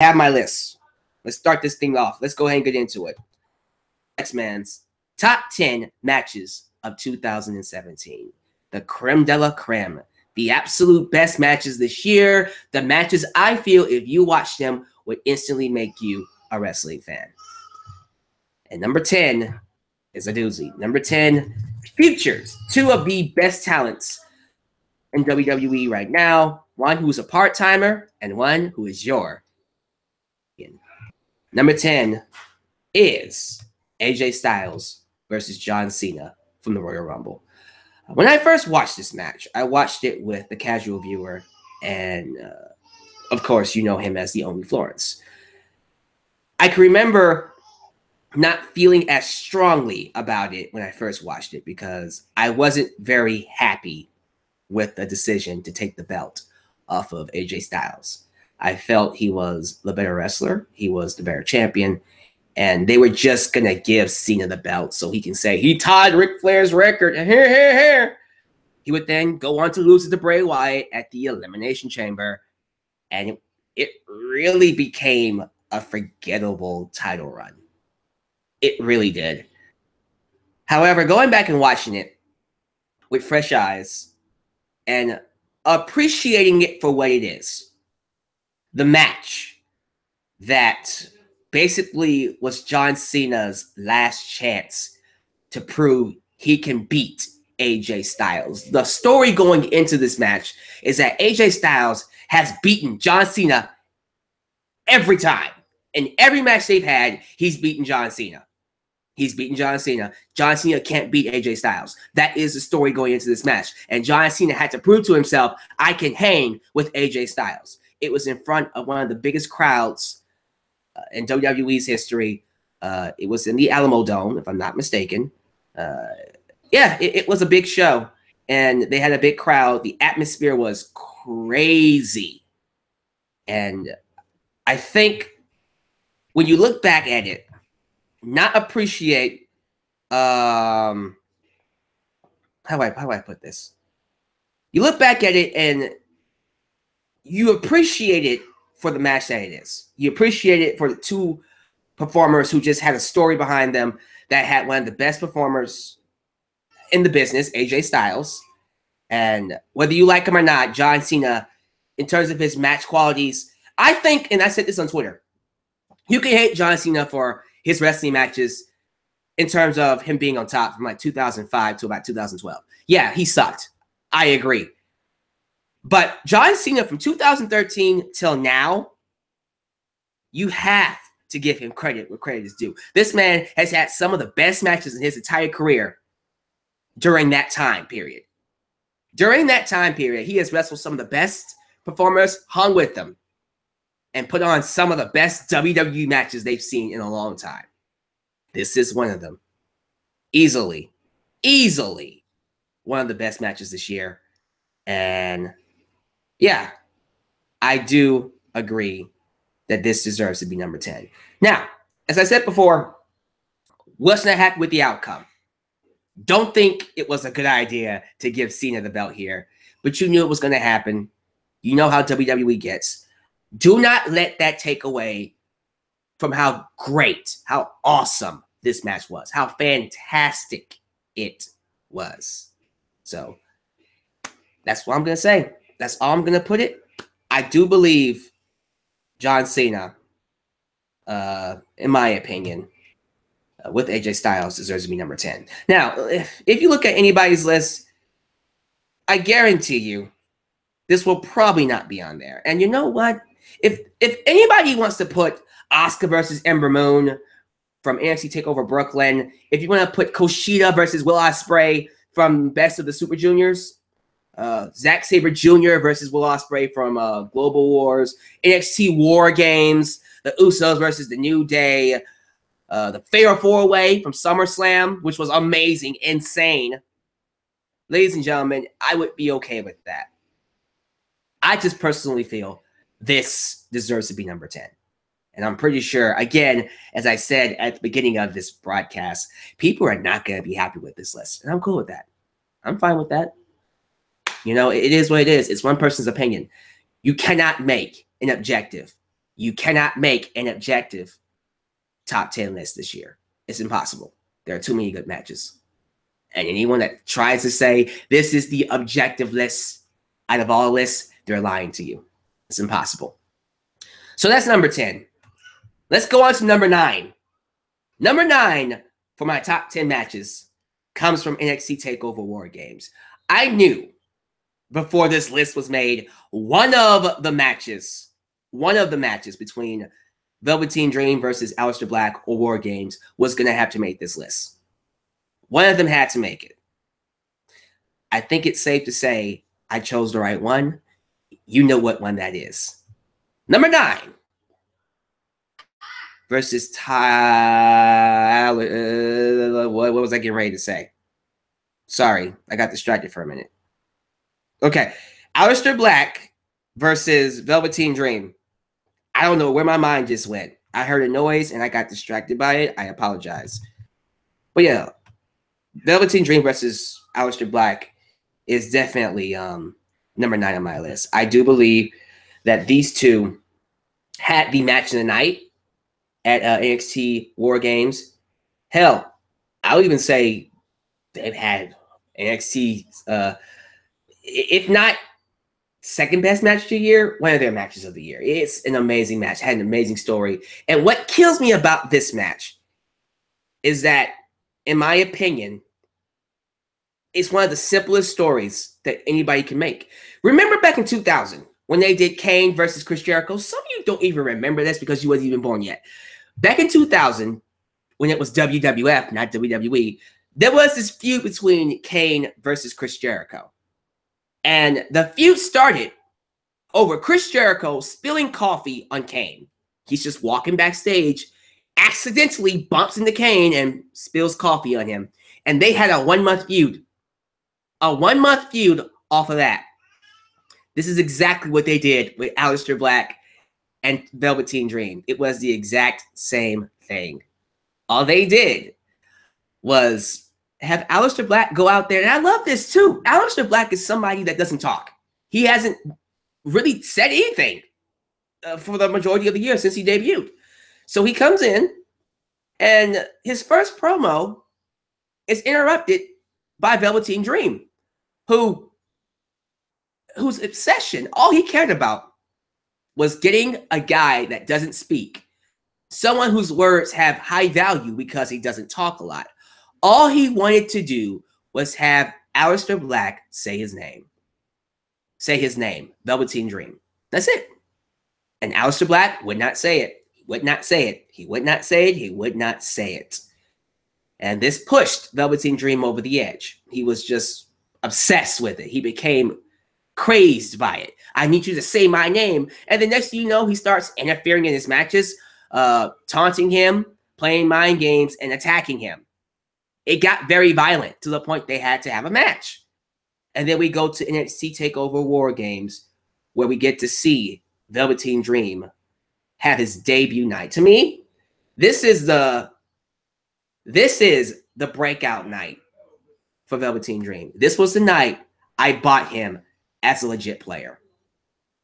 I have my list. Let's start this thing off. Let's go ahead and get into it. X-Man's top 10 matches of 2017. The creme de la creme. The absolute best matches this year. The matches I feel if you watch them would instantly make you a wrestling fan. And number 10 is a doozy. Number 10 features two of the best talents in WWE right now. One who's a part-timer and one who is your. Number 10 is AJ Styles versus John Cena from the Royal Rumble. When I first watched this match, I watched it with the casual viewer, and of course, you know him as the Only Florence. I can remember not feeling as strongly about it when I first watched it because I wasn't very happy with the decision to take the belt off of AJ Styles. I felt he was the better wrestler. He was the better champion. And they were just going to give Cena the belt so he can say, he tied Ric Flair's record. And here. He would then go on to lose to Bray Wyatt at the Elimination Chamber. And it really became a forgettable title run. It really did. However, going back and watching it with fresh eyes and appreciating it for what it is, the match that basically was John Cena's last chance to prove he can beat AJ Styles. The story going into this match is that AJ Styles has beaten John Cena every time. In every match they've had, he's beaten John Cena. He's beaten John Cena. John Cena can't beat AJ Styles. That is the story going into this match. And John Cena had to prove to himself, I can hang with AJ Styles. It was in front of one of the biggest crowds in WWE's history. It was in the Alamo Dome, if I'm not mistaken. It was a big show, and they had a big crowd. The atmosphere was crazy. And I think when you look back at it, not appreciate how do I put this? You look back at it and you appreciate it for the match that it is. You appreciate it for the two performers who just had a story behind them that had one of the best performers in the business, AJ Styles. And whether you like him or not, John Cena, in terms of his match qualities, I think, and I said this on Twitter, you can hate John Cena for his wrestling matches in terms of him being on top from like 2005 to about 2012. Yeah, he sucked. I agree. But John Cena from 2013 till now, you have to give him credit where credit is due. This man has had some of the best matches in his entire career during that time period. During that time period, he has wrestled some of the best performers, hung with them, and put on some of the best WWE matches they've seen in a long time. This is one of them. Easily one of the best matches this year. And yeah, I do agree that this deserves to be number 10. Now, as I said before, was not happy with the outcome. Don't think it was a good idea to give Cena the belt here, but you knew it was going to happen. You know how WWE gets. Do not let that take away from how great, how awesome this match was, how fantastic it was. So that's what I'm going to say. That's all I'm going to put it. I do believe John Cena, in my opinion, with AJ Styles, deserves to be number 10. Now, if you look at anybody's list, I guarantee you this will probably not be on there. And you know what? If anybody wants to put Asuka versus Ember Moon from NXT TakeOver Brooklyn, if you want to put Kushida versus Will Ospreay from Best of the Super Juniors, Zack Sabre Jr. versus Will Ospreay from Global Wars, NXT War Games, the Usos versus the New Day, the Fatal 4-Way from SummerSlam, which was amazing, insane. Ladies and gentlemen, I would be okay with that. I just personally feel this deserves to be number 10. And I'm pretty sure, again, as I said at the beginning of this broadcast, people are not going to be happy with this list. And I'm cool with that. I'm fine with that. You know, it is what it is. It's one person's opinion. You cannot make an objective You cannot make an objective top 10 list this year. It's impossible. There are too many good matches. And anyone that tries to say this is the objective list out of all lists, they're lying to you. It's impossible. So that's number 10. Let's go on to number 9. Number 9 for my top 10 matches comes from NXT TakeOver War Games. I knew before this list was made, one of the matches between Velveteen Dream versus Aleister Black or War Games was going to have to make this list. One of them had to make it. I think it's safe to say I chose the right one. You know what one that is. Number 9 versus Tyler. What was I getting ready to say? Sorry, I got distracted for a minute. Okay, Aleister Black versus Velveteen Dream. I don't know where my mind just went. I heard a noise and I got distracted by it. I apologize. But yeah, Velveteen Dream versus Aleister Black is definitely number 9 on my list. I do believe that these two had the match of the night at NXT War Games. Hell, I'll even say they've had NXT, if not second best match of the year, one of their matches of the year. It's an amazing match, had an amazing story. And what kills me about this match is that, in my opinion, it's one of the simplest stories that anybody can make. Remember back in 2000 when they did Kane versus Chris Jericho? Some of you don't even remember this because you wasn't even born yet. Back in 2000, when it was WWF, not WWE, there was this feud between Kane versus Chris Jericho. And the feud started over Chris Jericho spilling coffee on Kane. He's just walking backstage, accidentally bumps into Kane and spills coffee on him. And they had a 1-month feud. A 1-month feud off of that. This is exactly what they did with Aleister Black and Velveteen Dream. It was the exact same thing. All they did was have Aleister Black go out there. And I love this too. Aleister Black is somebody that doesn't talk. He hasn't really said anything for the majority of the year since he debuted. So he comes in and his first promo is interrupted by Velveteen Dream, whose obsession, all he cared about was getting a guy that doesn't speak, someone whose words have high value because he doesn't talk a lot. All he wanted to do was have Aleister Black say his name. Say his name, Velveteen Dream. That's it. And Aleister Black would not say it. He would not say it. He would not say it. He would not say it. And this pushed Velveteen Dream over the edge. He was just obsessed with it. He became crazed by it. I need you to say my name. And the next thing you know, he starts interfering in his matches, taunting him, playing mind games, and attacking him. It got very violent to the point they had to have a match. And then we go to NXT TakeOver War Games, where we get to see Velveteen Dream have his debut night. To me, this is the breakout night for Velveteen Dream. This was the night I bought him as a legit player.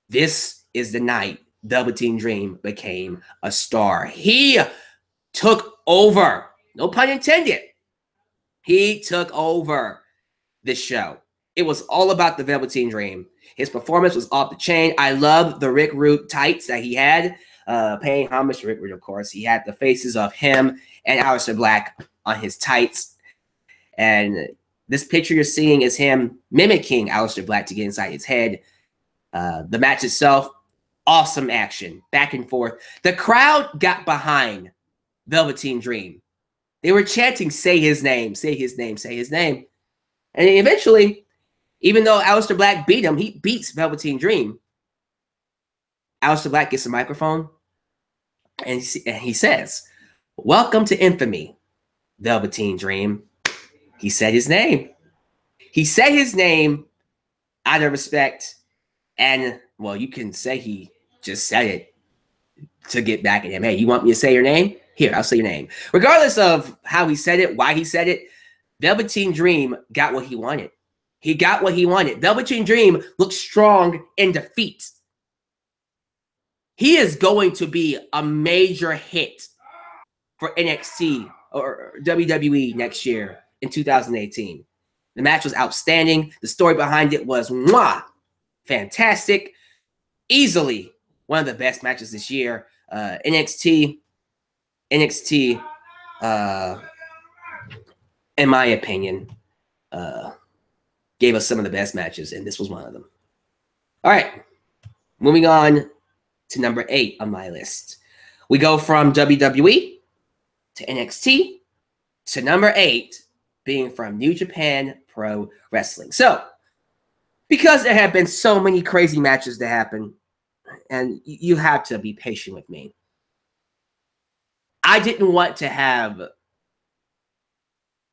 This is the night Velveteen Dream became a star. He took over. No pun intended. He took over this show. It was all about the Velveteen Dream. His performance was off the chain. I love the Rick Rude tights that he had. Paying homage to Rick Rude, of course. He had the faces of him and Aleister Black on his tights. And this picture you're seeing is him mimicking Aleister Black to get inside his head. The match itself, awesome action, back and forth. The crowd got behind Velveteen Dream. They were chanting, say his name, say his name, say his name. And eventually, even though Aleister Black beat him, he beats Velveteen Dream. Aleister Black gets a microphone and he says, "Welcome to infamy, Velveteen Dream." He said his name. He said his name out of respect. And, well, you can say he just said it to get back at him. Hey, you want me to say your name? Here, I'll say your name. Regardless of how he said it, why he said it, Velveteen Dream got what he wanted. He got what he wanted. Velveteen Dream looked strong in defeat. he is going to be a major hit for NXT or WWE next year in 2018. The match was outstanding. The story behind it was fantastic. Easily one of the best matches this year. NXT, in my opinion, gave us some of the best matches, and this was one of them. All right, moving on to number 8 on my list. We go from WWE to NXT to number 8 being from New Japan Pro Wrestling. So, because there have been so many crazy matches to happen, and you have to be patient with me, I didn't want to have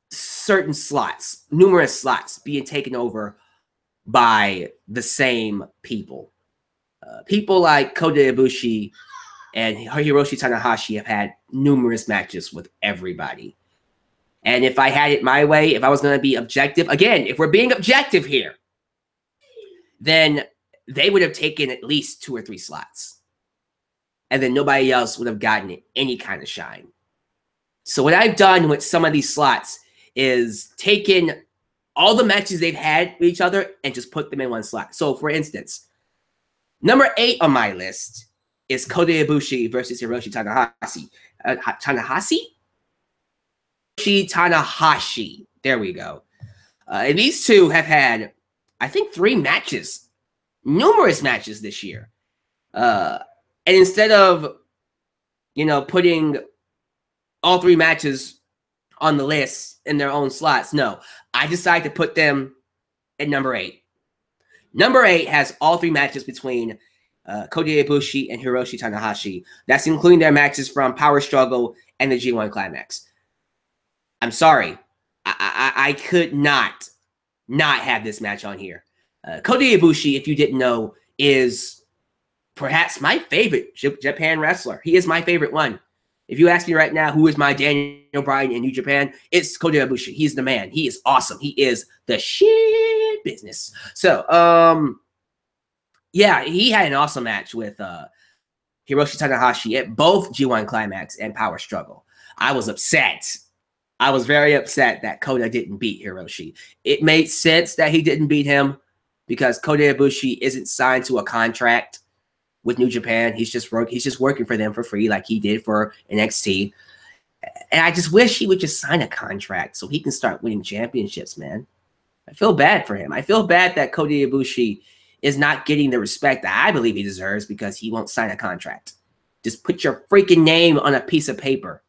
certain slots, numerous slots, being taken over by the same people. People like Kota Ibushi and Hiroshi Tanahashi have had numerous matches with everybody. And if I had it my way, if I was going to be objective, again, if we're being objective here, then they would have taken at least 2 or 3 slots. And then nobody else would have gotten any kind of shine. So what I've done with some of these slots is taken all the matches they've had with each other and just put them in one slot. So for instance, number 8 on my list is Kota Ibushi versus Hiroshi Tanahashi. Tanahashi. There we go. And these two have had, I think, 3 matches, numerous matches this year. And instead of, putting all 3 matches on the list in their own slots, no, I decided to put them at number 8. Number 8 has all 3 matches between Kota Ibushi and Hiroshi Tanahashi. That's including their matches from Power Struggle and the G1 Climax. I'm sorry. I could not have this match on here. Kota Ibushi, if you didn't know, is perhaps my favorite Japan wrestler. He is my favorite one. If you ask me right now who is my Daniel Bryan in New Japan, it's Kota Ibushi. He's the man. He is awesome. He is the shit business. So, yeah, he had an awesome match with Hiroshi Tanahashi at both G1 Climax and Power Struggle. I was upset. I was very upset that Kota didn't beat Hiroshi. It made sense that he didn't beat him because Kota Ibushi isn't signed to a contract with New Japan. He's just working for them for free like he did for NXT. And I just wish he would just sign a contract so he can start winning championships, man. I feel bad for him. I feel bad that Kota Ibushi is not getting the respect that I believe he deserves because he won't sign a contract. Just put your freaking name on a piece of paper.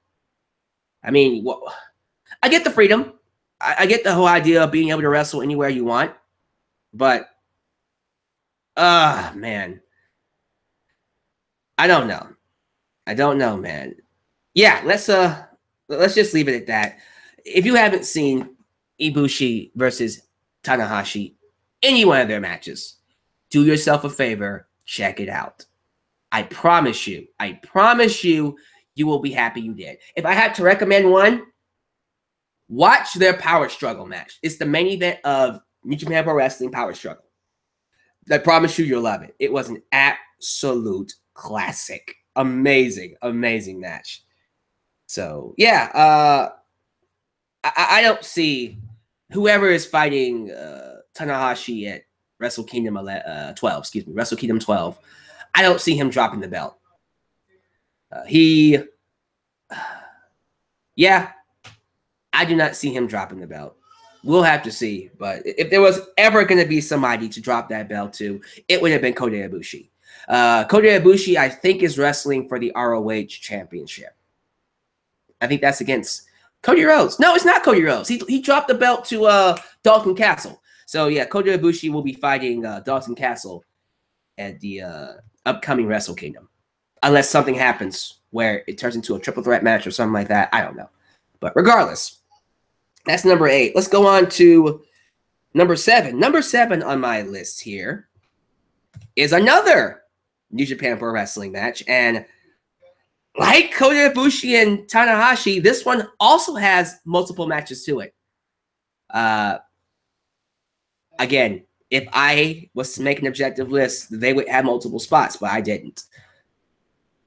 I mean, I get the freedom. I get the whole idea of being able to wrestle anywhere you want. But, man. I don't know. I don't know, man. Yeah, let's just leave it at that. If you haven't seen Ibushi versus Tanahashi, any one of their matches, do yourself a favor, check it out. I promise you, you will be happy you did. If I had to recommend one, watch their Power Struggle match. It's the main event of New Japan Pro Wrestling Power Struggle. I promise you, you'll love it. It was an absolute classic. Amazing match. So, yeah, I don't see whoever is fighting Tanahashi at Wrestle Kingdom 12, Wrestle Kingdom 12. I don't see him dropping the belt. Yeah, I do not see him dropping the belt. We'll have to see. But if there was ever going to be somebody to drop that belt to, it would have been Kota Ibushi. Kota Ibushi, I think, is wrestling for the ROH Championship. I think that's against Cody Rhodes. No, it's not Cody Rhodes. He dropped the belt to Dalton Castle. So, yeah, Kota Ibushi will be fighting Dalton Castle at the upcoming Wrestle Kingdom. Unless something happens where it turns into a triple threat match or something like that. I don't know. But regardless, that's number 8. Let's go on to number 7. Number 7 on my list here is another New Japan Pro Wrestling match. And like Kota Ibushi and Tanahashi, this one also has multiple matches to it. Again, if I was to make an objective list, they would have multiple spots, but I didn't.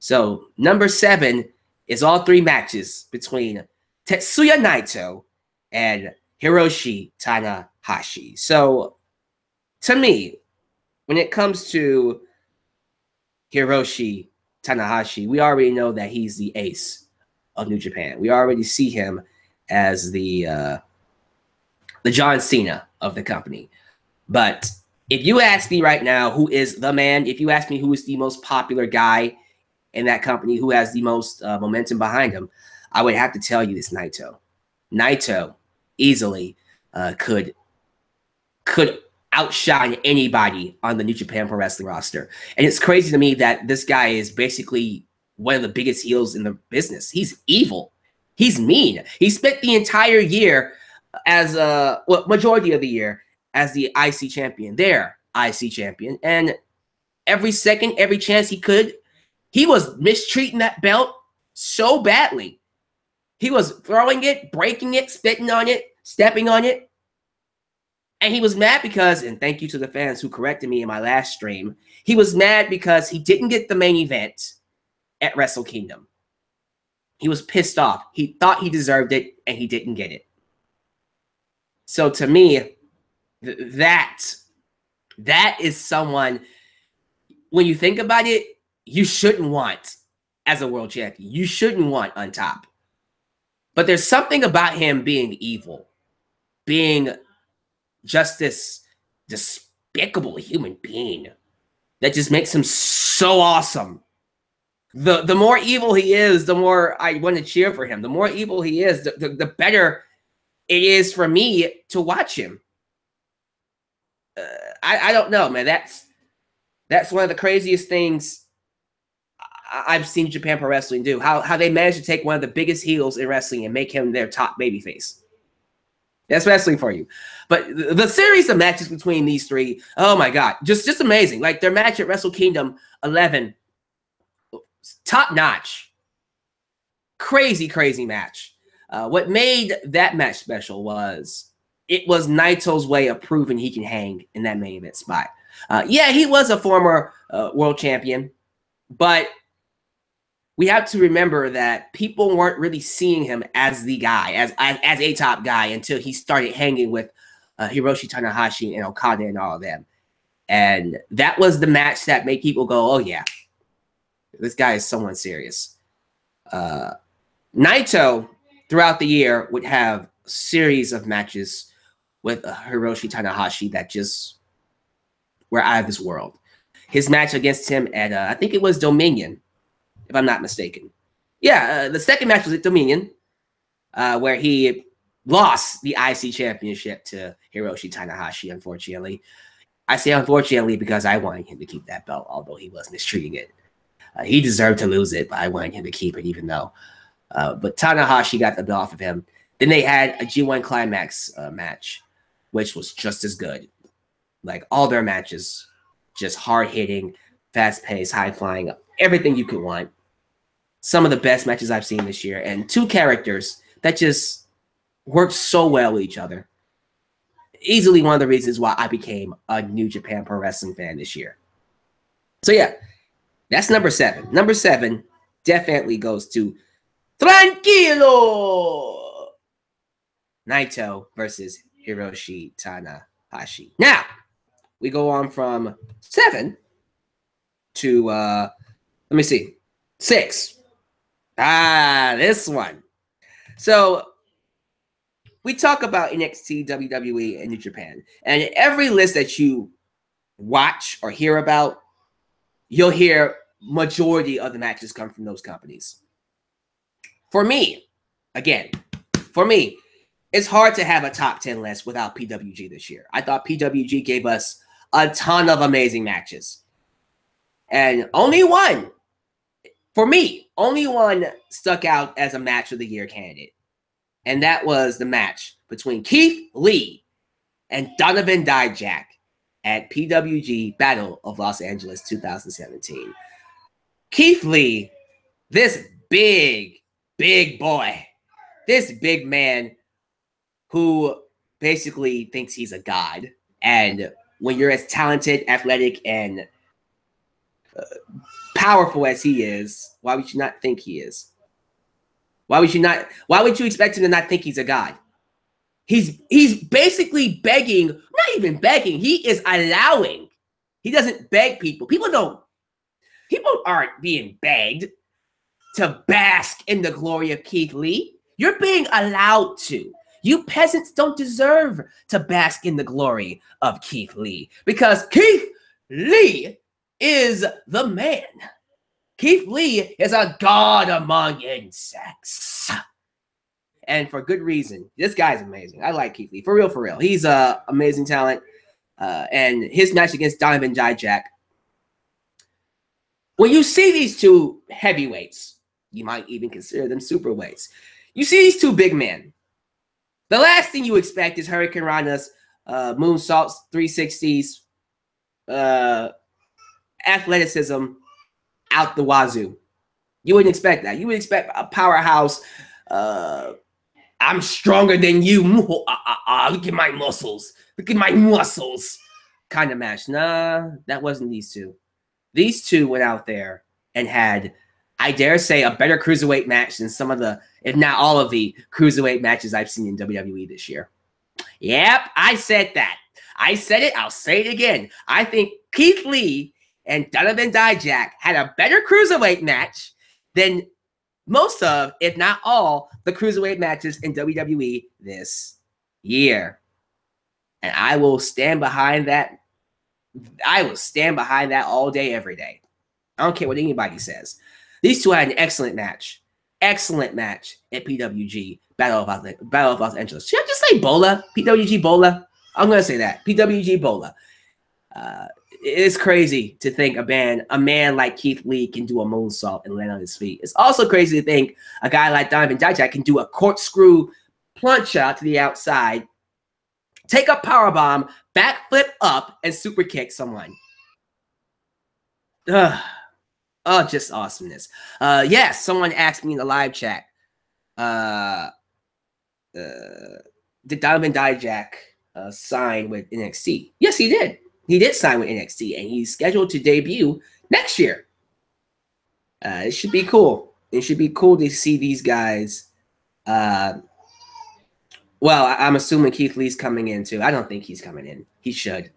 So number 7 is all 3 matches between Tetsuya Naito and Hiroshi Tanahashi. So to me, when it comes to Hiroshi Tanahashi, we already know that he's the ace of New Japan. We already see him as the John Cena of the company. But if you ask me right now who is the man, if you ask me who is the most popular guy in that company, who has the most momentum behind him, I would have to tell you it's Naito. Naito easily could outshine anybody on the New Japan Pro Wrestling roster. And it's crazy to me that this guy is basically one of the biggest heels in the business. He's evil. He's mean. He spent the entire year as majority of the year as the IC champion, their IC champion. And every second, every chance he could, he was mistreating that belt so badly. He was throwing it, breaking it, spitting on it, stepping on it. And he was mad because, and thank you to the fans who corrected me in my last stream, he was mad because he didn't get the main event at Wrestle Kingdom. He was pissed off. He thought he deserved it, and he didn't get it. So to me, that is someone, when you think about it, you shouldn't want as a world champion. You shouldn't want on top. But there's something about him being evil, being just this despicable human being that just makes him so awesome. The more evil he is, the more I want to cheer for him. The more evil he is, the better it is for me to watch him. I don't know, man. That's one of the craziest things I've seen Japan Pro Wrestling do. How they managed to take one of the biggest heels in wrestling and make him their top babyface. That's wrestling for you. But the series of matches between these three, oh my God, just amazing. Like their match at Wrestle Kingdom 11, top notch. Crazy, crazy match. What made that match special was it was Naito's way of proving he can hang in that main event spot. Yeah, he was a former world champion, but we have to remember that people weren't really seeing him as the guy, as a top guy until he started hanging with Hiroshi Tanahashi and Okada and all of them. And that was the match that made people go, oh yeah, this guy is someone serious. Naito, throughout the year, would have a series of matches with Hiroshi Tanahashi that just were out of this world. His match against him at, I think it was Dominion, if I'm not mistaken. Yeah, the second match was at Dominion, where he lost the IC championship to Hiroshi Tanahashi, unfortunately. I say unfortunately because I wanted him to keep that belt, although he was mistreating it. He deserved to lose it, but I wanted him to keep it even though. But Tanahashi got the belt off of him. Then they had a G1 Climax match, which was just as good. Like all their matches, just hard-hitting, fast-paced, high-flying, everything you could want. Some of the best matches I've seen this year. And two characters that just work so well with each other. Easily one of the reasons why I became a New Japan Pro Wrestling fan this year. So yeah, that's number 7. Number 7 definitely goes to Tranquilo! Naito versus Hiroshi Tanahashi. Now, we go on from 7 to, let me see, 6. This one. So, we talk about NXT, WWE, and New Japan. And every list that you watch or hear about, you'll hear majority of the matches come from those companies. For me, again, it's hard to have a top 10 list without PWG this year. I thought PWG gave us a ton of amazing matches. And only one, for me, only one stuck out as a match of the year candidate. And that was the match between Keith Lee and Donovan Dijak at PWG Battle of Los Angeles 2017. Keith Lee, this big boy, this big man who basically thinks he's a god. And when you're as talented, athletic, and powerful as he is, why would you not think he is? Why would you expect him to not think he's a god? He's basically begging, not even begging, he is allowing. He doesn't beg people. People aren't being begged to bask in the glory of Keith Lee. You're being allowed to. You peasants don't deserve to bask in the glory of Keith Lee because Keith Lee is the man. Keith Lee is a god among insects. And for good reason. This guy's amazing. I like Keith Lee. For real, for real. He's an amazing talent. And his match against Donovan and Dijak. When you see these two heavyweights, you might even consider them superweights. You see these two big men. The last thing you expect is Hurricane Rana's moonsaults, 360s, athleticism out the wazoo. You wouldn't expect that. You would expect a powerhouse. I'm stronger than you. Look at my muscles. Look at my muscles. Kind of match. Nah, that wasn't these two. These two went out there and had, I dare say, a better cruiserweight match than some of the, if not all of the cruiserweight matches I've seen in WWE this year. Yep, I said that. I said it. I'll say it again. I think Keith Lee and Donovan Dijak had a better cruiserweight match than most of, if not all, the cruiserweight matches in WWE this year. And I will stand behind that. I will stand behind that all day, every day. I don't care what anybody says. These two had an excellent match. Excellent match at PWG, Battle of Los Angeles. Should I just say BOLA? PWG BOLA? I'm going to say that. PWG BOLA. It's crazy to think a man like Keith Lee can do a moonsault and land on his feet. It's also crazy to think a guy like Donovan Dijak can do a corkscrew plunge shot to the outside, take a powerbomb, backflip up, and super kick someone. Ugh. Oh, just awesomeness. Yes, someone asked me in the live chat, did Donovan Dijak sign with NXT? Yes, he did. He did sign with NXT, and he's scheduled to debut next year. It should be cool. It should be cool to see these guys. Well, I'm assuming Keith Lee's coming in, too. I don't think he's coming in. He should.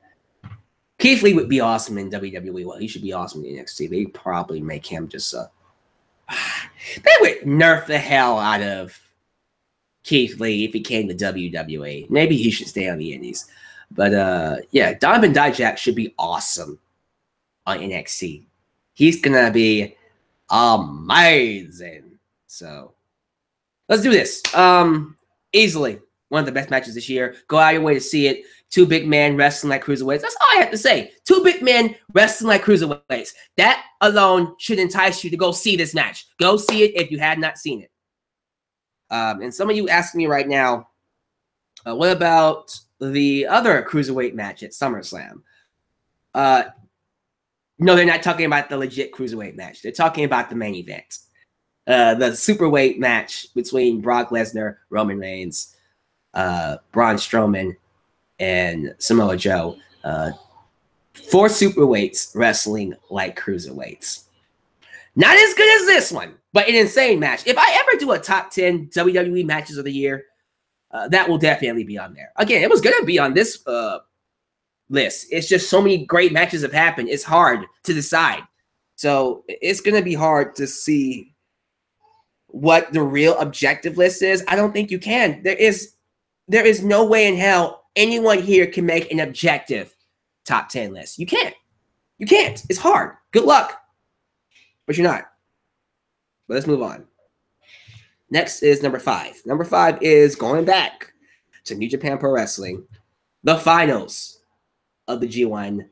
Keith Lee would be awesome in WWE. Well, he should be awesome in NXT. They'd probably make him just they would nerf the hell out of Keith Lee if he came to WWE. Maybe he should stay on the Indies. But, yeah, Donovan Dijak should be awesome on NXT. He's going to be amazing. So, let's do this. Easily one of the best matches this year. Go out of your way to see it. Two big men wrestling like cruiserweights. That's all I have to say. Two big men wrestling like cruiserweights. That alone should entice you to go see this match. Go see it if you had not seen it. And some of you asking me right now, what about the other cruiserweight match at SummerSlam? No, they're not talking about the legit cruiserweight match. They're talking about the main event. The superweight match between Brock Lesnar, Roman Reigns, Braun Strowman, and Samoa Joe. 4 superweights wrestling like cruiserweights. Not as good as this one, but an insane match. If I ever do a top 10 WWE matches of the year, that will definitely be on there. Again, it was going to be on this list. It's just so many great matches have happened. It's hard to decide. So it's going to be hard to see what the real objective list is. I don't think you can. There is no way in hell anyone here can make an objective top 10 list. You can't. You can't. It's hard. Good luck. But you're not. But let's move on. Next is number 5. Number 5 is going back to New Japan Pro Wrestling. The finals of the G1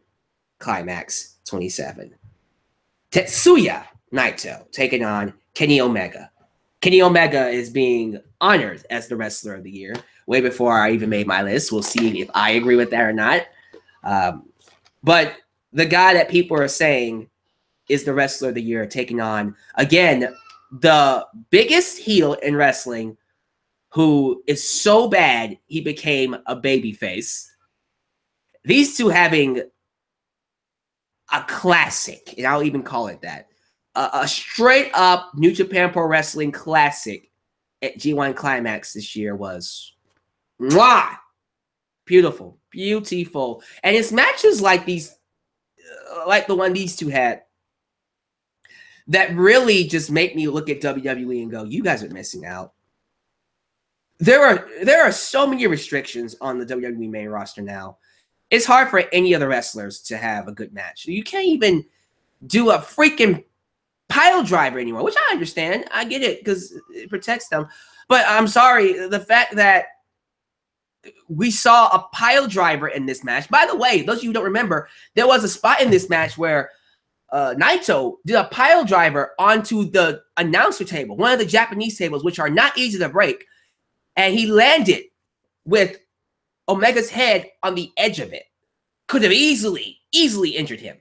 Climax 27. Tetsuya Naito taking on Kenny Omega. Kenny Omega is being honored as the Wrestler of the Year. Way before I even made my list. We'll see if I agree with that or not. But the guy that people are saying is the Wrestler of the Year taking on, again, the biggest heel in wrestling who is so bad he became a babyface. These two having a classic, and I'll even call it that. A straight up New Japan Pro Wrestling classic at G1 Climax this year was mwah, beautiful, beautiful. And it's matches like these, like the one these two had, that really just make me look at WWE and go, you guys are missing out. There are so many restrictions on the WWE main roster now. It's hard for any of the wrestlers to have a good match. You can't even do a freaking pile driver anymore, which I understand. I get it because it protects them. But I'm sorry, the fact that we saw a pile driver in this match. By the way, those of you who don't remember, there was a spot in this match where Naito did a pile driver onto the announcer table, one of the Japanese tables, which are not easy to break. And he landed with Omega's head on the edge of it. Could have easily injured him.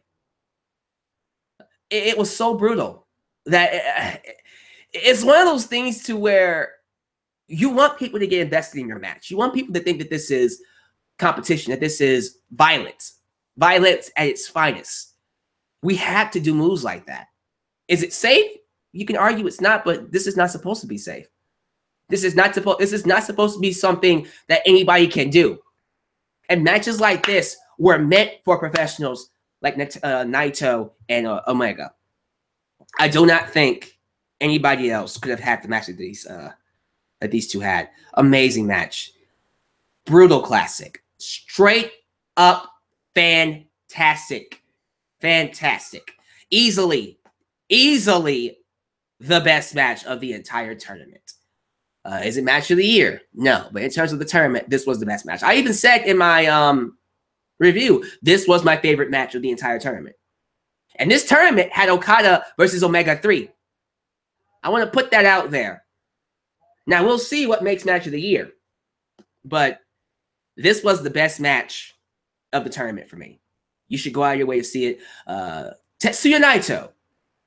It was so brutal that it's one of those things to where you want people to get invested in your match. You want people to think that this is competition, that this is violence. Violence at its finest. We have to do moves like that. Is it safe? You can argue it's not, but this is not supposed to be safe. This is not supposed to be something that anybody can do. And matches like this were meant for professionals like Naito and Omega. I do not think anybody else could have had the match that these two had. Amazing match. Brutal classic. Straight up fantastic. Fantastic. Easily the best match of the entire tournament. Is it match of the year? No, but in terms of the tournament, this was the best match. I even said in my review, this was my favorite match of the entire tournament. And this tournament had Okada versus Omega 3. I want to put that out there. Now, we'll see what makes match of the year. But this was the best match of the tournament for me. You should go out of your way to see it. Tetsuya Naito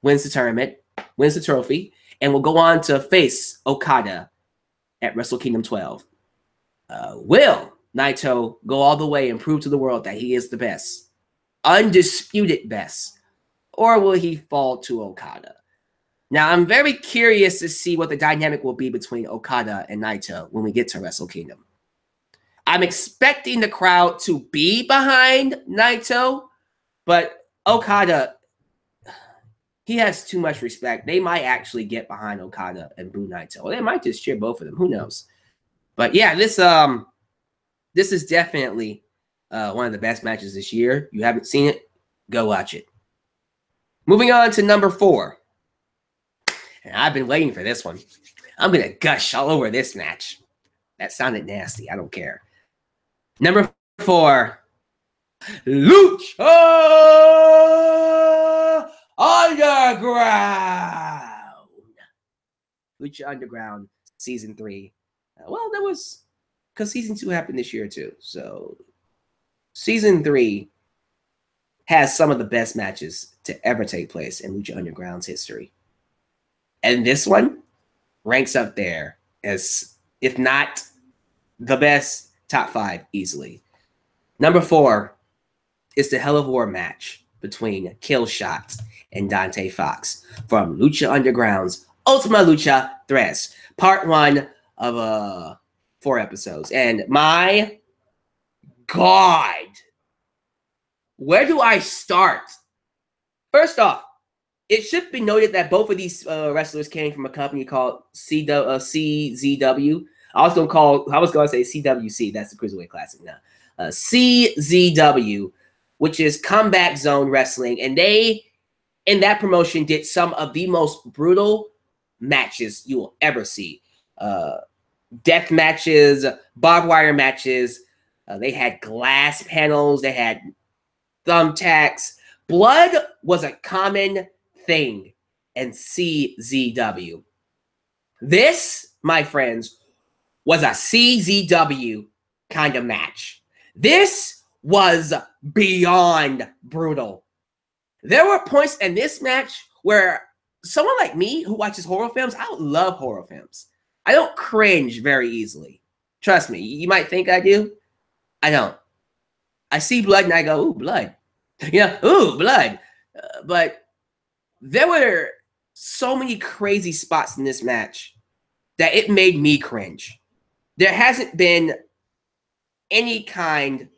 wins the tournament, wins the trophy, and will go on to face Okada at Wrestle Kingdom 12. Will Naito go all the way and prove to the world that he is the best? Undisputed best. Or will he fall to Okada? Now, I'm very curious to see what the dynamic will be between Okada and Naito when we get to Wrestle Kingdom. I'm expecting the crowd to be behind Naito, but Okada, he has too much respect. They might actually get behind Okada and boo Naito. Or they might just cheer both of them. Who knows? But yeah, this is definitely one of the best matches this year. You haven't seen it? Go watch it. Moving on to number 4. And I've been waiting for this one. I'm going to gush all over this match. That sounded nasty. I don't care. Number 4. Lucha Underground. Lucha Underground Season 3. Well, that was because Season 2 happened this year too. So Season 3 has some of the best matches to ever take place in Lucha Underground's history. And this one ranks up there as, if not the best, top 5 easily. Number 4 is the Hell of War match between Killshot and Dante Fox from Lucha Underground's Ultima Lucha 3, part 1 of 4 episodes. And my God, where do I start? First off, it should be noted that both of these wrestlers came from a company called CZW. I was going to say CWC. That's the Cruiserweight Classic now. CZW, which is Combat Zone Wrestling. And they, in that promotion, did some of the most brutal matches you will ever see. Death matches, barbed wire matches. They had glass panels. They had thumbtacks. Blood was a common thing in CZW. This, my friends, was a CZW kind of match. This was beyond brutal. There were points in this match where someone like me who watches horror films, I love horror films. I don't cringe very easily. Trust me, you might think I do. I don't. I see blood and I go, ooh, blood. Ooh, blood. But there were so many crazy spots in this match that it made me cringe. There hasn't been any kind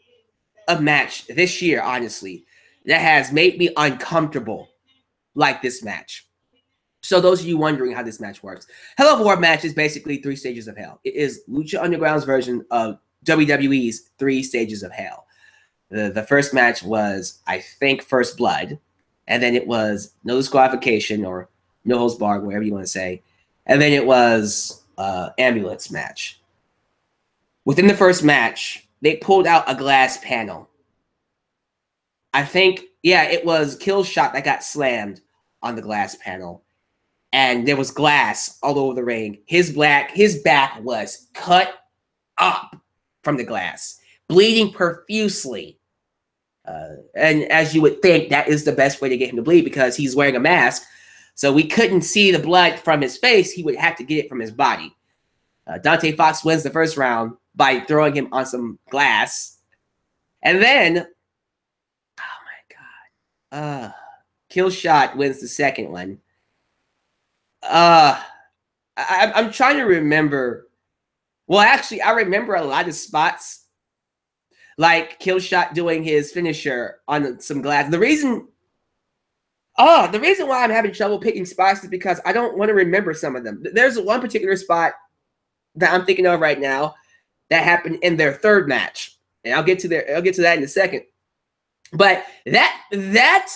of match this year, honestly, that has made me uncomfortable like this match. So those of you wondering how this match works, Hell of a War match is basically 3 stages of hell. It is Lucha Underground's version of WWE's 3 stages of hell. The first match was, I think, First Blood, and then it was No Disqualification or No Holds Barred, whatever you want to say, and then it was Ambulance match. Within the first match, they pulled out a glass panel. I think, yeah, it was Killshot that got slammed on the glass panel. And there was glass all over the ring. His back was cut up from the glass, bleeding profusely. And as you would think, that is the best way to get him to bleed because he's wearing a mask. So we couldn't see the blood from his face. He would have to get it from his body. Dante Fox wins the first round by throwing him on some glass. And then, oh my God, Killshot wins the second one. I'm trying to remember. Well, actually, I remember a lot of spots, like Killshot doing his finisher on some glass. The reason why I'm having trouble picking spots is because I don't want to remember some of them. There's one particular spot that I'm thinking of right now that happened in their third match, and I'll get to that in a second. But that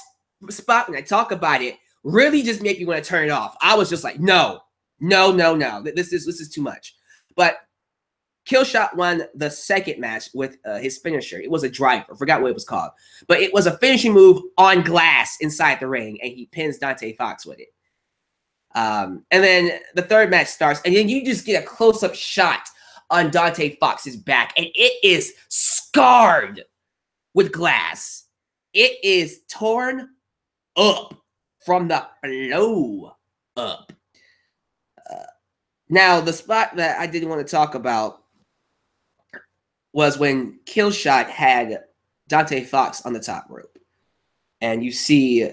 spot, when I talk about it, really just made me want to turn it off. I was just like, no. This is too much. But Killshot won the second match with his finisher. It was a driver. I forgot what it was called. But it was a finishing move on glass inside the ring, and he pins Dante Fox with it. And then the third match starts, and then you just get a close-up shot on Dante Fox's back, and it is scarred with glass. It is torn up from the blow up. Now, the spot that I didn't want to talk about was when Killshot had Dante Fox on the top rope. And you see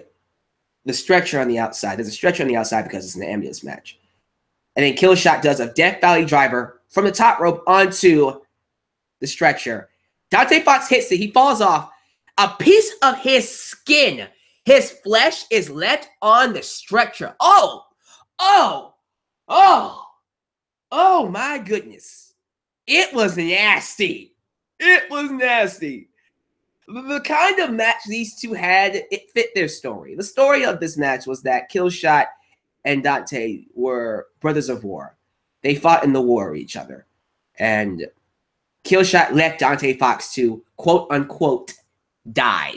the stretcher on the outside. There's a stretcher on the outside because it's an ambulance match. And then Killshot does a Death Valley driver from the top rope onto the stretcher. Dante Fox hits it. He falls off. A piece of his skin, his flesh, is left on the stretcher. Oh my goodness. It was nasty. It was nasty. The kind of match these two had, it fit their story. The story of this match was that Killshot and Dante were brothers of war. They fought in the war with each other. And Killshot left Dante Fox to, quote unquote, die.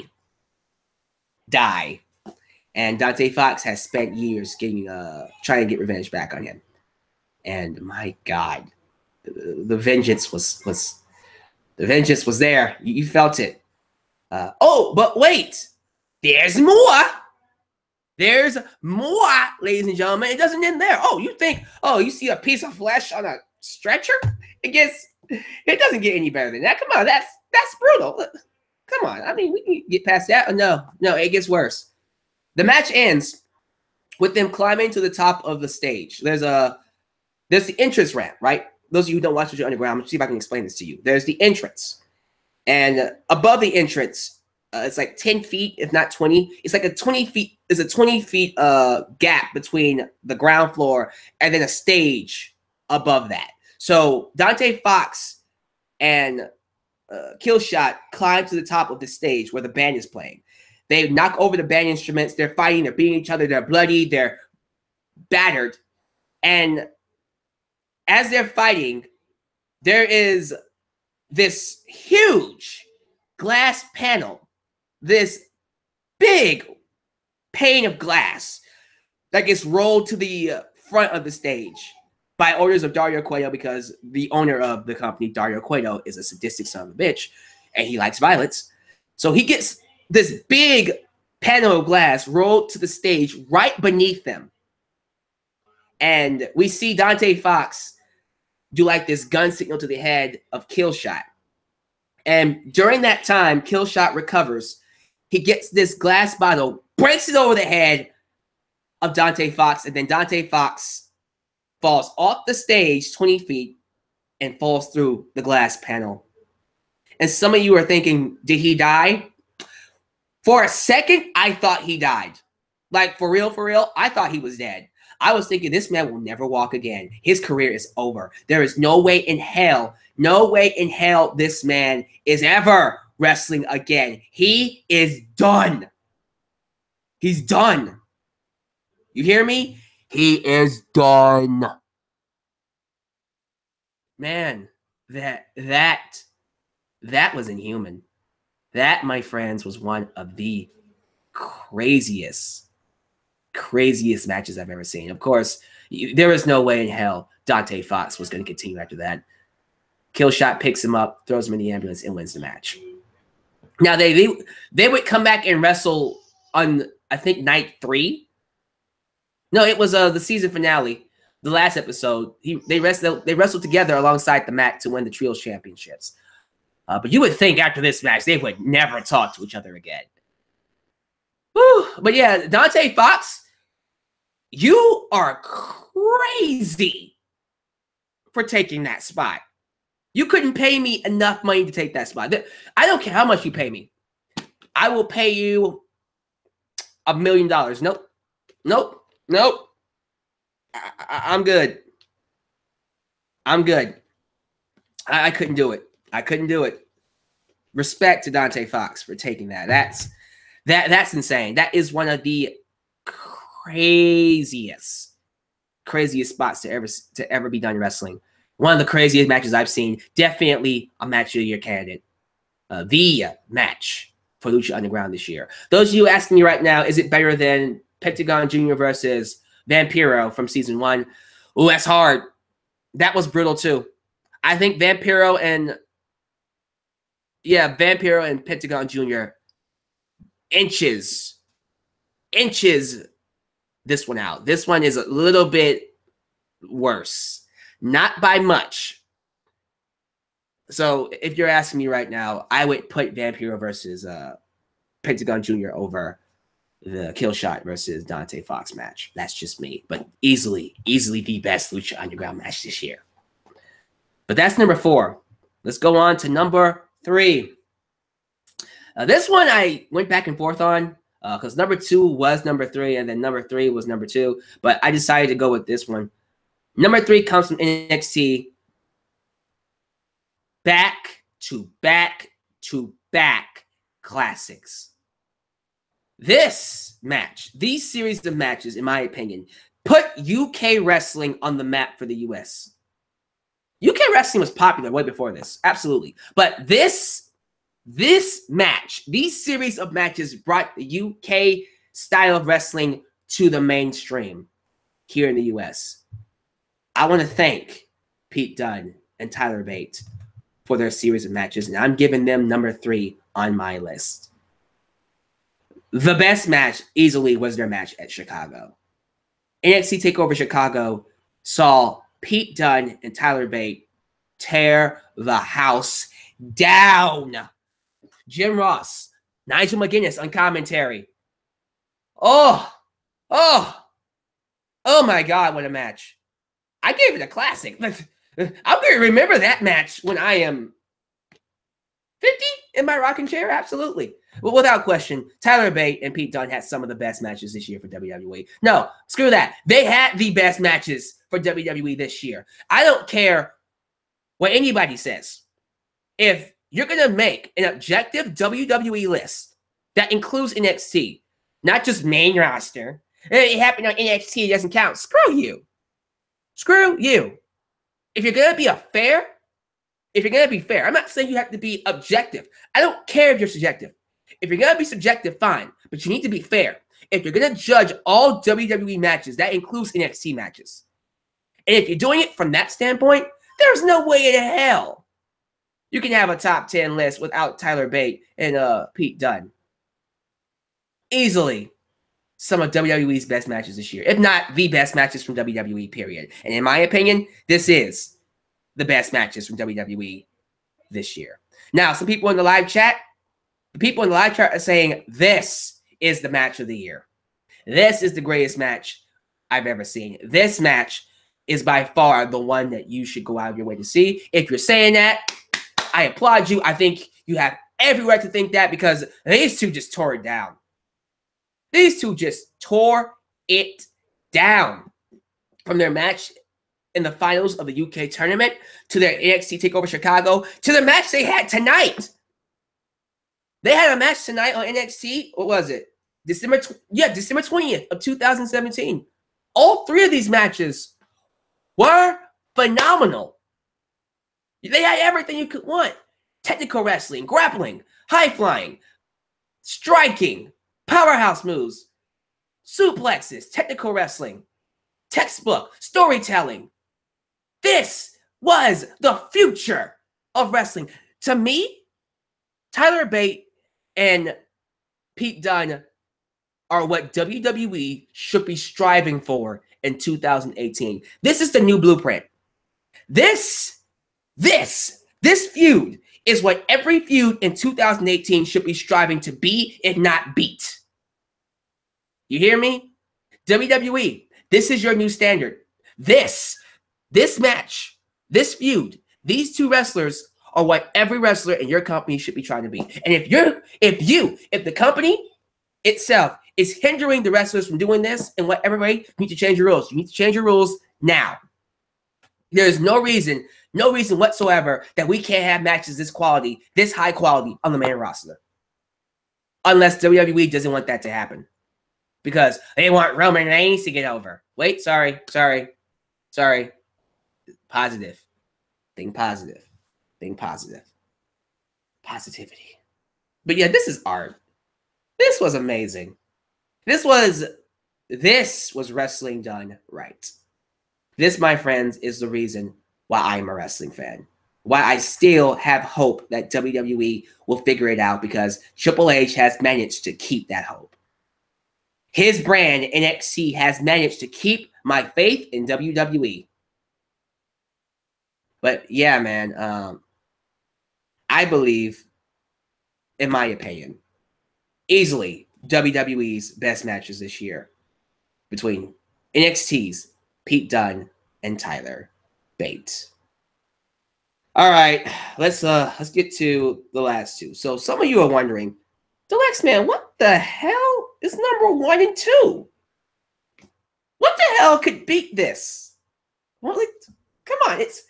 And Dante Fox has spent years trying to get revenge back on him. And my God, the vengeance was there. You felt it. But wait, there's more. There's more, ladies and gentlemen. It doesn't end there. You see a piece of flesh on a stretcher? It doesn't get any better than that. Come on, that's brutal. Come on. I mean, we can get past that. No, it gets worse. The match ends with them climbing to the top of the stage. There's the entrance ramp, right? Those of you who don't watch Lucha Underground, I'm going to see if I can explain this to you. There's the entrance. And above the entrance, it's like 10 feet, if not 20. It's like a 20 feet. There's a 20 feet gap between the ground floor and then a stage above that. So Dante Fox and Killshot climb to the top of the stage where the band is playing. They knock over the band instruments. They're fighting. They're beating each other. They're bloody. They're battered. And as they're fighting, there is this huge glass panel, this big pane of glass that gets rolled to the front of the stage by orders of Dario Cueto, because the owner of the company, Dario Cueto, is a sadistic son of a bitch, and he likes violence. So he gets this big panel of glass rolled to the stage right beneath them. And we see Dante Fox do like this gun signal to the head of Killshot. And during that time, Killshot recovers He gets this glass bottle, breaks it over the head of Dante Fox, and then Dante Fox falls off the stage 20 feet and falls through the glass panel. And some of you are thinking, did he die? For a second, I thought he died. Like, for real, I thought he was dead. I was thinking this man will never walk again. His career is over. There is no way in hell this man is ever wrestling again. He is done. He's done. You hear me? He is done. Man, that was inhuman. That, my friends, was one of the craziest matches I've ever seen. Of course, there is no way in hell Dante Fox was going to continue after that. Killshot picks him up, throws him in the ambulance, and wins the match. Now, they would come back and wrestle on, I think, night 3. No, it was the season finale, the last episode. They wrestled together alongside the Mac to win the Trios Championships. But you would think after this match, they would never talk to each other again. Whew. But yeah, Dante Fox, you are crazy for taking that spot. You couldn't pay me enough money to take that spot. I don't care how much you pay me. I will pay you $1 million. Nope. I'm good. I couldn't do it. Respect to Dante Fox for taking that. That's insane. That is one of the craziest spots to ever be done in wrestling. One of the craziest matches I've seen. Definitely a match of the year candidate. The match for Lucha Underground this year. Those of you asking me right now, is it better than Pentagon Jr. versus Vampiro from season 1? Ooh, that's hard. That was brutal too. I think Vampiro and Pentagon Jr. inches this one out. This one is a little bit worse. Not by much. So if you're asking me right now, I would put Vampiro versus Pentagon Jr. over the Killshot versus Dante Fox match. That's just me. But easily the best Lucha Underground match this year. But that's number 4. Let's go on to number 3. This one I went back and forth on because number 2 was number 3 and then number 3 was number 2. But I decided to go with this one. Number 3 comes from NXT. Back to back classics. This match, these series of matches, in my opinion, put UK wrestling on the map for the US. UK wrestling was popular way before this, absolutely. But this match, these series of matches brought the UK style of wrestling to the mainstream here in the US. I want to thank Pete Dunne and Tyler Bate for their series of matches, and I'm giving them number 3 on my list. The best match easily was their match at Chicago. NXT TakeOver Chicago saw Pete Dunne and Tyler Bate tear the house down. Jim Ross, Nigel McGuinness on commentary. Oh my God, what a match. I gave it a classic. I'm going to remember that match when I am 50 in my rocking chair. Absolutely. Well, without question, Tyler Bate and Pete Dunne had some of the best matches this year for WWE. No, screw that. They had the best matches for WWE this year. I don't care what anybody says. If you're going to make an objective WWE list that includes NXT, not just main roster, it happened on NXT, it doesn't count. Screw you. Screw you. If you're going to be fair, I'm not saying you have to be objective. I don't care if you're subjective. If you're going to be subjective, fine. But you need to be fair. If you're going to judge all WWE matches, that includes NXT matches. And if you're doing it from that standpoint, there's no way in hell you can have a top 10 list without Tyler Bate and Pete Dunne. Easily some of WWE's best matches this year, if not the best matches from WWE, period. And in my opinion, this is the best matches from WWE this year. Now, some people in the live chat, The people in the live chat are saying this is the match of the year. This is the greatest match I've ever seen. This match is by far the one that you should go out of your way to see. If you're saying that, I applaud you. I think you have every right to think that because these two just tore it down. These two just tore it down. From their match in the finals of the UK tournament to their NXT TakeOver Chicago to the match they had tonight. They had a match tonight on NXT. What was it? December 20th of 2017. All three of these matches were phenomenal. They had everything you could want. Technical wrestling, grappling, high flying, striking, powerhouse moves, suplexes, technical wrestling, textbook, storytelling. This was the future of wrestling. To me, Tyler Bate and Pete Dunne are what WWE should be striving for in 2018. This is the new blueprint. This feud is what every feud in 2018 should be striving to be, if not beat. You hear me? WWE, this is your new standard. This match, this feud, these two wrestlers are what every wrestler in your company should be trying to be. And if the company itself is hindering the wrestlers from doing this in whatever way, you need to change your rules. You need to change your rules now. There's no reason whatsoever that we can't have matches this quality, this high quality on the main roster. Unless WWE doesn't want that to happen. Because they want Roman Reigns to get over. Wait, sorry. Positive. Think positive. Positivity. But yeah, this is art. This was amazing. This was wrestling done right. This, my friends, is the reason why I'm a wrestling fan. Why I still have hope that WWE will figure it out, because Triple H has managed to keep that hope. His brand, NXT, has managed to keep my faith in WWE. But yeah, man, I believe, in my opinion, easily WWE's best matches this year between NXT's Pete Dunne and Tyler Bate. All right, let's get to the last two. So some of you are wondering, Deluxe Man, what the hell is number 1 and 2? What the hell could beat this? Well, come on, it's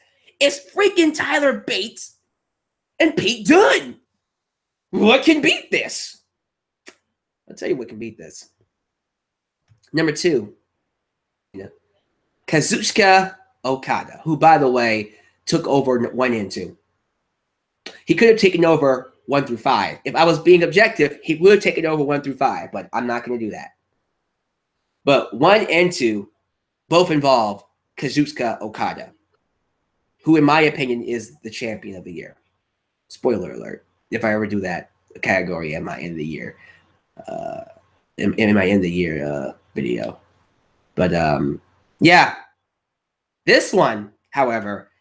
freaking Tyler Bate and Pete Dunne. What can beat this? I'll tell you what can beat this. Number 2, Kazuchika Okada, who, by the way, took over 1 and 2. He could have taken over 1 through 5. If I was being objective, he would have taken over 1 through 5, but I'm not going to do that. But 1 and 2 both involve Kazuchika Okada, who, in my opinion, is the champion of the year. Spoiler alert, if I ever do that category in my end of the year, in my end of the year video. But yeah, this one, however,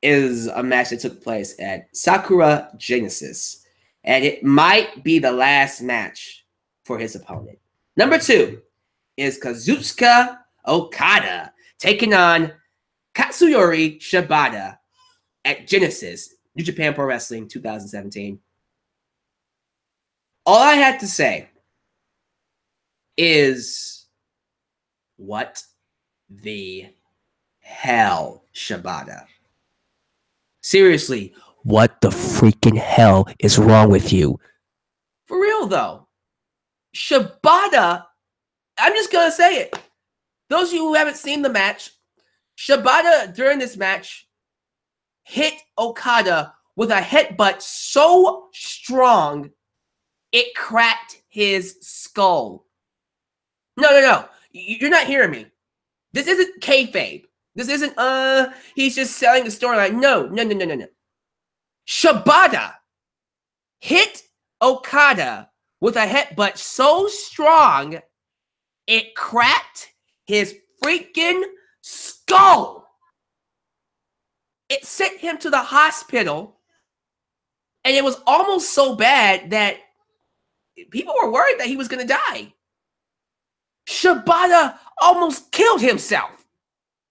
is a match that took place at Sakura Genesis, and it might be the last match for his opponent. Number 2 is Kazuchika Okada taking on Katsuyori Shibata at Genesis, New Japan Pro Wrestling 2017. All I had to say is, what the hell, Shibata? Seriously, what the freaking hell is wrong with you? For real, though. Shibata, I'm just going to say it. Those of you who haven't seen the match, Shibata, during this match, hit Okada with a headbutt so strong, it cracked his skull. No. You're not hearing me. This isn't kayfabe. This isn't, he's just selling the storyline. No. Shibata hit Okada with a headbutt so strong, it cracked his freaking skull. It sent him to the hospital, And it was almost so bad that people were worried that he was going to die. Shibata almost killed himself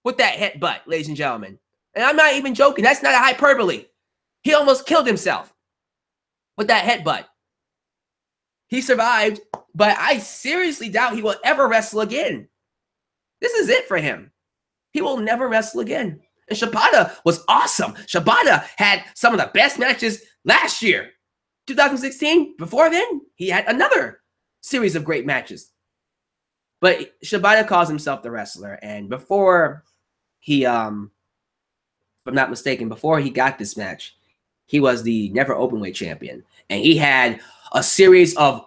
with that headbutt, ladies and gentlemen. And I'm not even joking. That's not a hyperbole. He almost killed himself with that headbutt. He survived, but I seriously doubt he will ever wrestle again. This is it for him. He will never wrestle again. And Shibata was awesome. Shibata had some of the best matches last year. 2016, before then, he had another series of great matches. But Shibata calls himself the wrestler. And before he, if I'm not mistaken, before he got this match, he was the never openweight champion. And he had a series of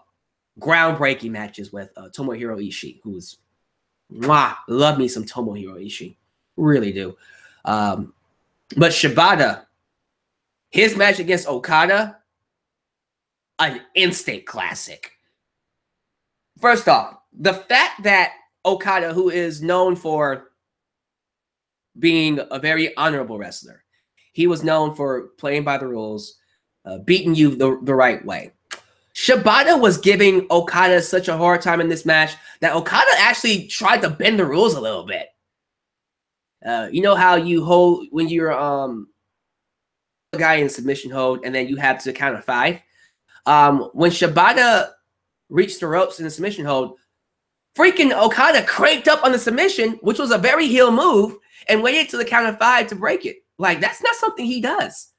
groundbreaking matches with Tomohiro Ishii, who's, love me some Tomohiro Ishii. Really do. But Shibata, his match against Okada, an instant classic. First off, the fact that Okada, who is known for being a very honorable wrestler, he was known for playing by the rules, beating you the right way. Shibata was giving Okada such a hard time in this match that Okada actually tried to bend the rules a little bit. You know how you hold when you're a guy in submission hold and then you have to count of 5? When Shibata reached the ropes in the submission hold, freaking Okada cranked up on the submission, which was a very heel move, and waited to the count of 5 to break it. Like, that's not something he does.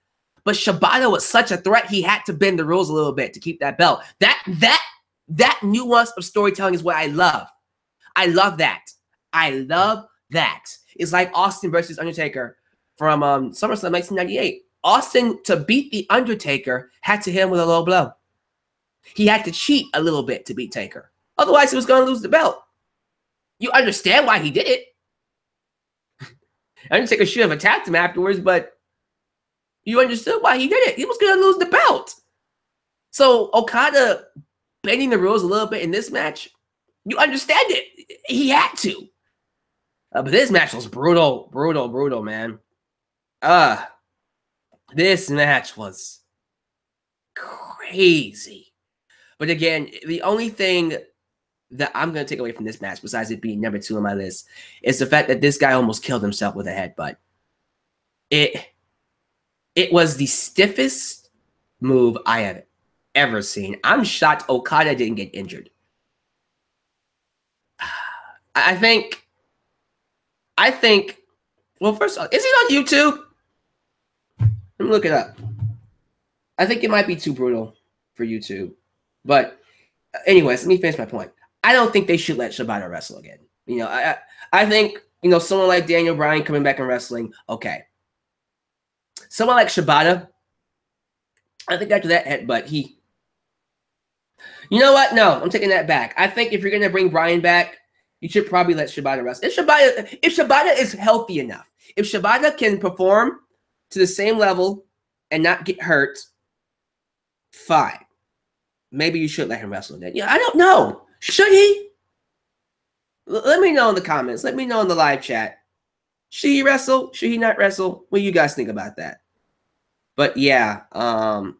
But Shibata was such a threat, he had to bend the rules a little bit to keep that belt. That nuance of storytelling is what I love. I love that. I love that. It's like Austin versus Undertaker from SummerSlam 1998. Austin, to beat The Undertaker, had to hit him with a low blow. He had to cheat a little bit to beat Taker. Otherwise, he was going to lose the belt. You understand why he did it. Undertaker should have attacked him afterwards, but you understood why he did it. He was going to lose the belt. So Okada bending the rules a little bit in this match, you understand it. He had to. But this match was brutal, brutal, man. This match was crazy. But again, the only thing that I'm going to take away from this match, besides it being number 2 on my list, is the fact that this guy almost killed himself with a headbutt. It was the stiffest move I have ever seen. I'm shocked Okada didn't get injured. I think, well, first of all, is it on YouTube? Let me look it up. I think it might be too brutal for YouTube. But anyways, let me finish my point. I don't think they should let Shibata wrestle again. You know, I think, you know, someone like Daniel Bryan coming back and wrestling, okay. Someone like Shibata, I think after that headbutt, you know what? No, I'm taking that back. I think if you're going to bring Bryan back, you should probably let Shibata wrestle. If Shibata is healthy enough, if Shibata can perform to the same level and not get hurt, fine. Maybe you should let him wrestle again. Yeah, I don't know. Should he? Let me know in the comments. Let me know in the live chat. Should he wrestle? Should he not wrestle? What do you guys think about that? But yeah. Oh,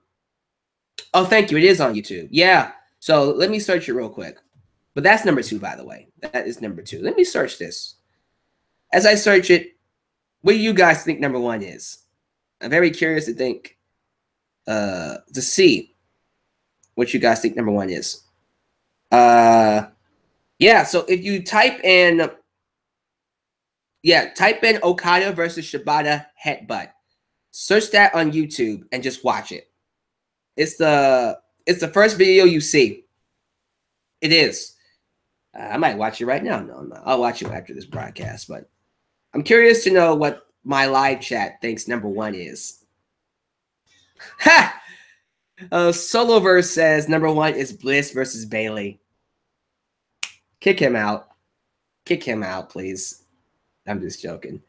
thank you. It is on YouTube. Yeah. So let me search it real quick. But that's number 2, by the way. That is number 2. Let me search this. As I search it, what do you guys think number 1 is? I'm very curious to see what you guys think number 1 is. Yeah, so if you type in Okada versus Shibata headbutt. Search that on YouTube and just watch it. It's the first video you see. It is. I might watch it right now. No, I'll watch it after this broadcast, but I'm curious to know what my live chat thinks number 1 is. Ha! Soloverse says number 1 is Bliss versus Bayley. Kick him out. Kick him out, please. I'm just joking.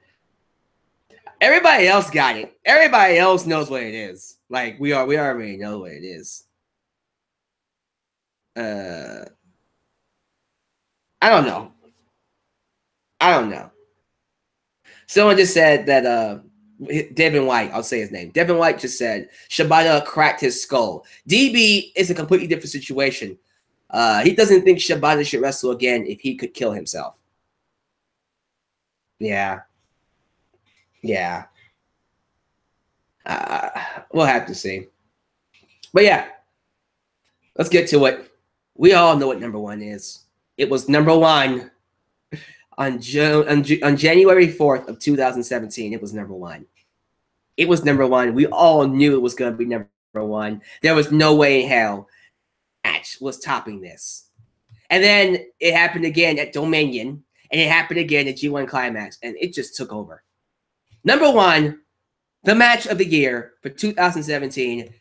Everybody else got it. Everybody else knows what it is. Like, we already know what it is. I don't know. Someone just said that Devin White, I'll say his name. Devin White just said Shibata cracked his skull. DB is a completely different situation. He doesn't think Shibata should wrestle again if he could kill himself. Yeah. Yeah. We'll have to see. But yeah, let's get to it. We all know what number one is. It was number one on January 4th of 2017. It was number one. It was number one. We all knew it was going to be number one. There was no way in hell match was topping this. And then it happened again at Dominion, and it happened again at G1 Climax, and it just took over. Number one, the match of the year for 2017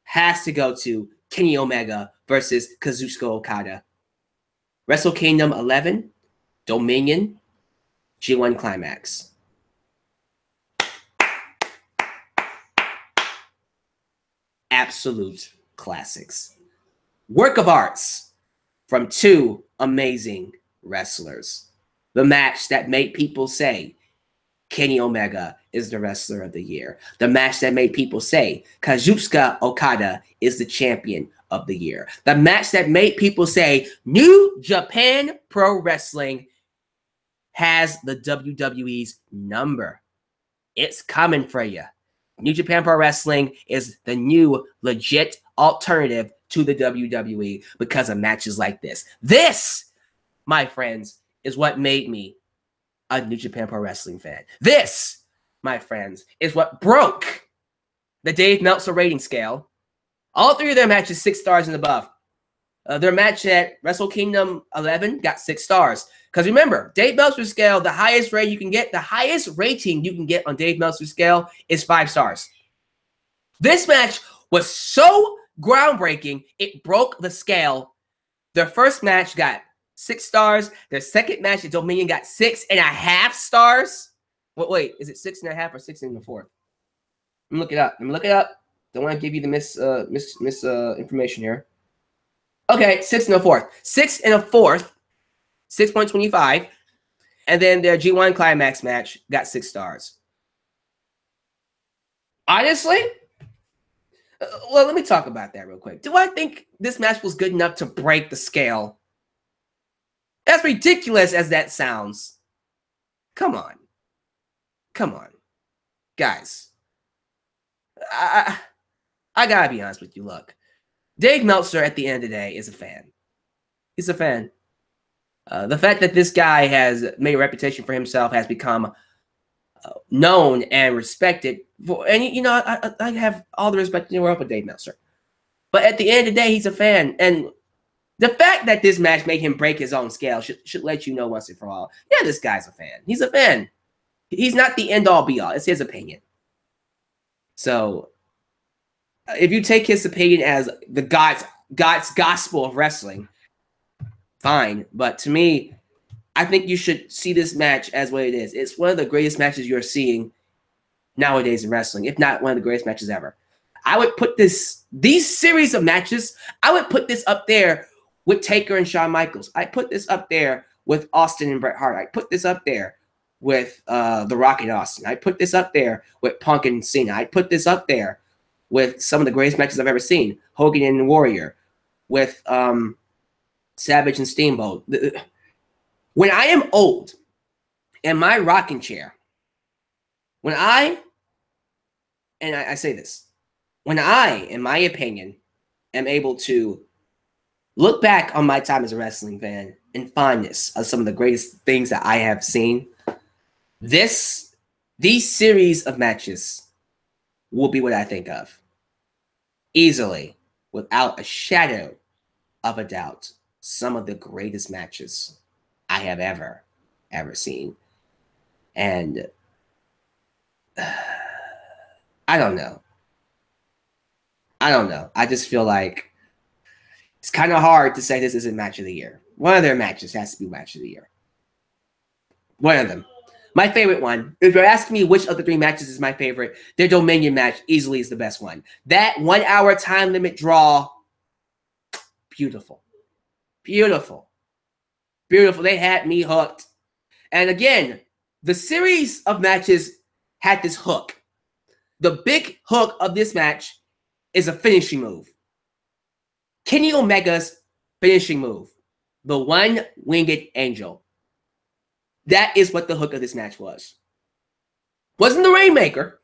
has to go to Kenny Omega versus Kazuchika Okada. Wrestle Kingdom 11, Dominion, G1 Climax. Absolute classics. Work of arts from two amazing wrestlers. The match that made people say Kenny Omega is the wrestler of the year. The match that made people say Kazuchika Okada is the champion of the year. The match that made people say New Japan Pro Wrestling has the WWE's number. It's coming for you. New Japan Pro Wrestling is the new legit alternative to the WWE because of matches like this. This, my friends, is what made me a New Japan Pro Wrestling fan. This, my friends, is what broke the Dave Meltzer rating scale. All three of their matches 6 stars and above. Their match at Wrestle Kingdom 11 got 6 stars. Because remember, Dave Meltzer's scale, the highest rating you can get, the highest rating you can get on Dave Meltzer's scale is 5 stars. This match was so groundbreaking, it broke the scale. Their first match got 6 stars. Their second match at Dominion got 6.5 stars. Wait, is it 6.5 or 6 in the fourth? Let me look it up. Don't want to give you the information here. Okay, 6 in the fourth. 6 in a fourth, 6.25. And then their G1 Climax match got 6 stars. Honestly, well, let me talk about that real quick. Do I think this match was good enough to break the scale? As ridiculous as that sounds. Come on. Guys. I gotta be honest with you. Look, Dave Meltzer at the end of the day is a fan. He's a fan. The fact that this guy has made a reputation for himself, has become known and respected. And, you know, I have all the respect in the world for Dave Meltzer. But at the end of the day, he's a fan. And the fact that this match made him break his own scale should let you know once and for all. Yeah, this guy's a fan. He's a fan. He's not the end-all, be-all. It's his opinion. So, if you take his opinion as the God's gospel of wrestling, fine. But to me, I think you should see this match as what it is. It's one of the greatest matches you're seeing nowadays in wrestling, if not one of the greatest matches ever. I would put these series of matches, I would put this up there with Taker and Shawn Michaels. I put this up there with Austin and Bret Hart. I put this up there with The Rock and Austin. I put this up there with Punk and Cena. I put this up there with some of the greatest matches I've ever seen. Hogan and Warrior, with Savage and Steamboat. When I am old in my rocking chair, I say this, when I, in my opinion, am able to look back on my time as a wrestling fan and fondness of some of the greatest things that I have seen, these series of matches will be what I think of. Easily, without a shadow of a doubt, some of the greatest matches I have ever seen. And I don't know. I just feel like it's kind of hard to say this isn't match of the year. One of their matches has to be match of the year. One of them. My favorite one, if you're asking me which of the 3 matches is my favorite, their Dominion match easily is the best one. That 1 hour time limit draw, beautiful. Beautiful. Beautiful. They had me hooked. And again, the series of matches had this hook. The big hook of this match is a finishing move. Kenny Omega's finishing move. The one-winged angel. That is what the hook of this match was. Wasn't the Rainmaker.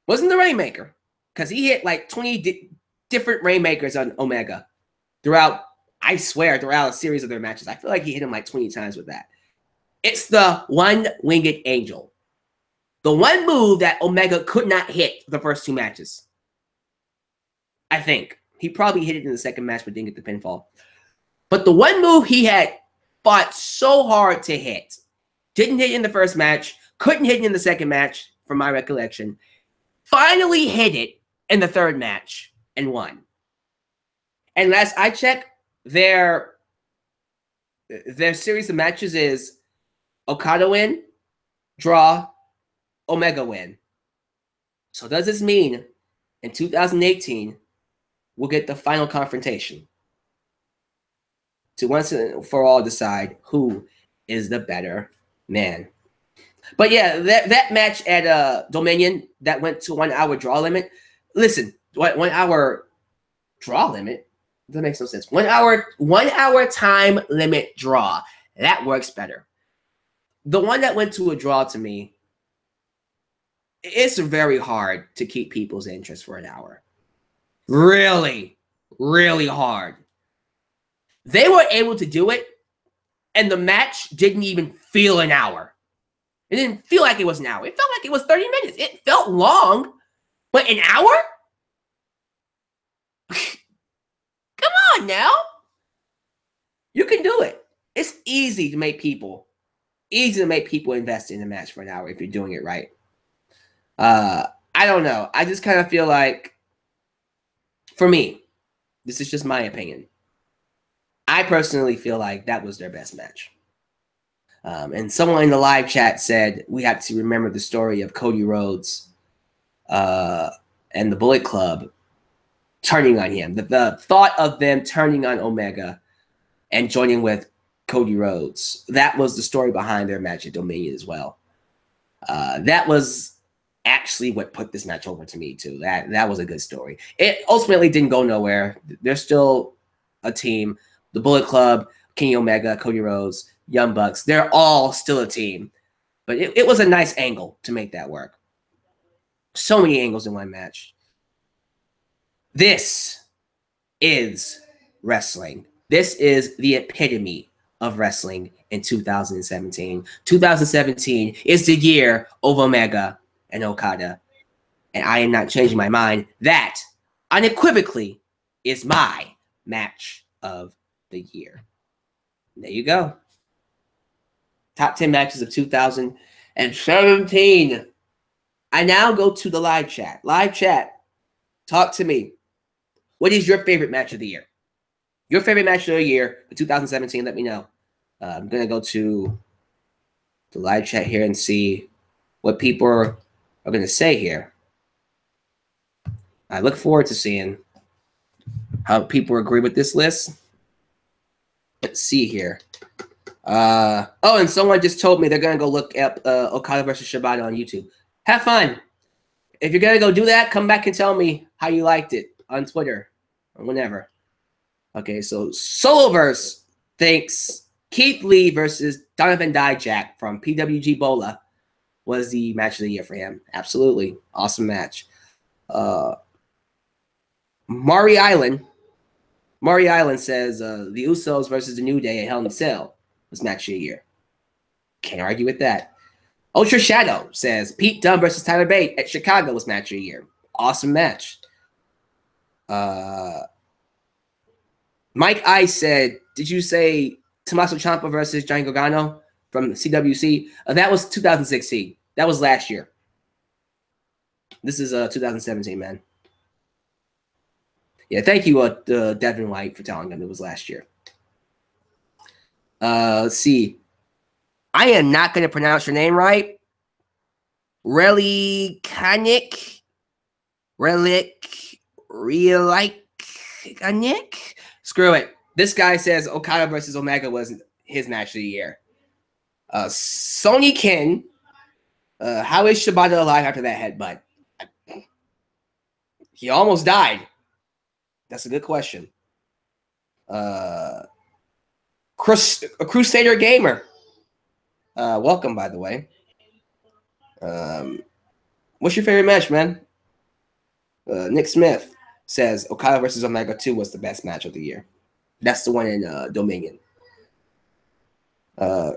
Wasn't the Rainmaker. Because he hit like 20 different Rainmakers on Omega throughout, I swear, throughout a series of their matches. I feel like he hit him like 20 times with that. It's the one-winged angel. The one move that Omega could not hit the first two matches. I think. He probably hit it in the second match, but didn't get the pinfall. But the one move he had fought so hard to hit, didn't hit in the first match, couldn't hit it in the second match, from my recollection, finally hit it in the third match and won. And last I checked, their series of matches is Okada win, draw, Omega win. So does this mean in 2018 we'll get the final confrontation to once and for all decide who is the better man? But yeah, that match at Dominion that went to 1 hour draw limit. Listen, 1 hour draw limit? That makes no sense. 1 hour time limit draw. That works better. The one that went to a draw, to me, it's very hard to keep people's interest for an hour. Really, really hard. They were able to do it, and the match didn't even feel an hour. It didn't feel like it was an hour. It felt like it was 30 minutes. It felt long, but an hour? Come on now. You can do it. It's easy to make people invest in a match for an hour if you're doing it right. I don't know. I just kind of feel like, for me, this is just my opinion, I personally feel like that was their best match. And someone in the live chat said we have to remember the story of Cody Rhodes and the Bullet Club turning on him. The thought of them turning on Omega and joining with Cody Rhodes, that was the story behind their match at Dominion as well. That was actually what put this match over to me too. That was a good story. It ultimately didn't go nowhere. They're still a team. The Bullet Club, Kenny Omega, Cody Rhodes, Young Bucks, they're all still a team. But it was a nice angle to make that work. So many angles in one match. This is wrestling. This is the epitome of wrestling in 2017. 2017 is the year of Omega and Okada. And I am not changing my mind. That, unequivocally, is my match of the year. There you go. Top 10 matches of 2017. I now go to the live chat. Live chat, talk to me. What is your favorite match of the year? Your favorite match of the year for 2017, let me know. I'm going to go to the live chat here and see what people are going to say here. I look forward to seeing how people agree with this list. Let's see here. Oh, and someone just told me they're going to go look up Okada versus Shibata on YouTube. Have fun. If you're going to go do that, come back and tell me how you liked it on Twitter or whenever. Okay, so Soloverse thinks Keith Lee versus Donovan Dijak from PWG BOLA was the match of the year for him. Absolutely. Awesome match. Mari Island says the Usos versus the New Day at Hell in a Cell was match of the year. Can't argue with that. Ultra Shadow says Pete Dunne versus Tyler Bate at Chicago was match of the year. Awesome match. Mike Ice said, did you say Tommaso Ciampa versus Johnny Gargano from CWC? That was 2016. That was last year. This is 2017, man. Yeah, thank you, Devin White, for telling them it was last year. Let's see. I am not going to pronounce your name right. Relikanik. Screw it. This guy says Okada versus Omega was his match of the year. Sonny Ken How is Shibata alive after that headbutt? He almost died. That's a good question. A Crusader Gamer. Welcome, by the way. What's your favorite match, man? Nick Smith says Okada versus Omega 2 was the best match of the year. That's the one in Dominion. Okay,